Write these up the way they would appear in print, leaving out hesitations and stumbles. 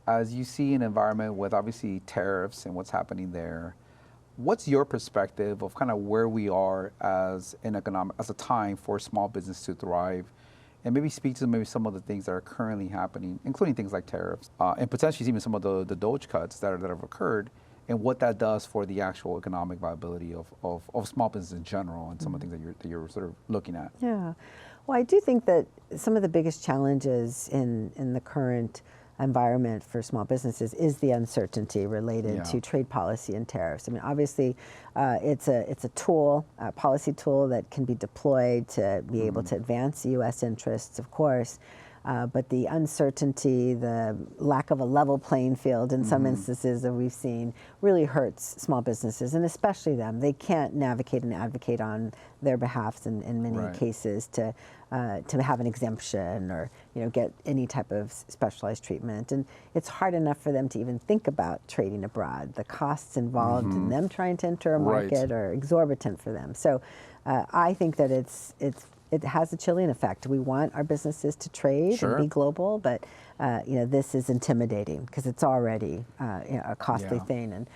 as you see an environment with obviously tariffs and what's happening there, what's your perspective of kind of where we are as as a time for small business to thrive? And maybe speak to maybe some of the things that are currently happening, including things like tariffs, and potentially even some of the Doge cuts that have occurred, and what that does for the actual economic viability of small business in general, and some of the things that you're sort of looking at. Yeah, well, I do think that some of the biggest challenges in the current environment for small businesses is the uncertainty related to trade policy and tariffs. I mean, obviously, it's a tool, a policy tool that can be deployed to be able to advance U.S. interests, of course. But the uncertainty, the lack of a level playing field in some instances that we've seen really hurts small businesses, and especially them. They can't navigate and advocate on their behalf in many cases to have an exemption or get any type of specialized treatment. And it's hard enough for them to even think about trading abroad. The costs involved in them trying to enter a market are exorbitant for them. So I think that it has a chilling effect. We want our businesses to trade and be global, but this is intimidating because it's already a costly thing. And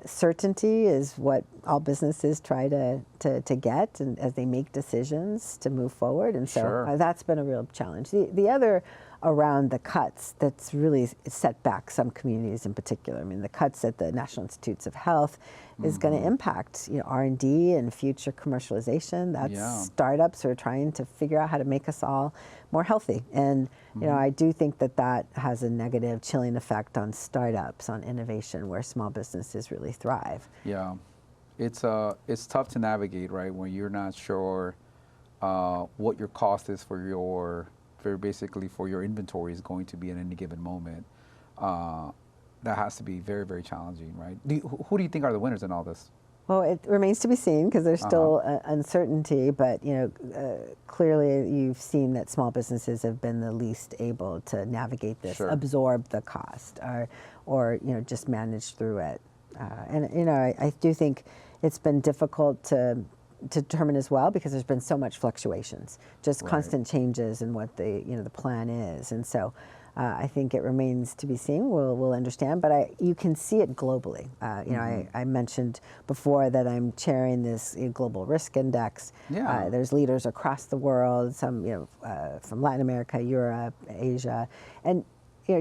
certainty is what all businesses try to get, and as they make decisions to move forward. And so that's been a real challenge. The other around the cuts that's really set back some communities in particular. I mean, the cuts at the National Institutes of Health is going to impact R&D and future commercialization. That's startups who are trying to figure out how to make us all more healthy. And I do think that has a negative chilling effect on startups, on innovation, where small businesses really thrive. Yeah, it's tough to navigate, right, when you're not sure what your cost is for your inventory is going to be at any given moment. That has to be very, very challenging, right? Who do you think are the winners in all this? Well, it remains to be seen because there's still uncertainty, but clearly you've seen that small businesses have been the least able to navigate this, absorb the cost, or just manage through it. And I do think it's been difficult to determine as well because there's been so much fluctuations, just constant changes in what the plan is, and so I think it remains to be seen. We'll understand, but you can see it globally. I mentioned before that I'm chairing this global risk index. There's leaders across the world, some from Latin America, Europe, Asia, and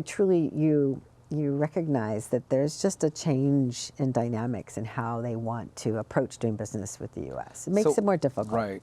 truly you recognize that there's just a change in dynamics in how they want to approach doing business with the U.S. It makes it more difficult. Right.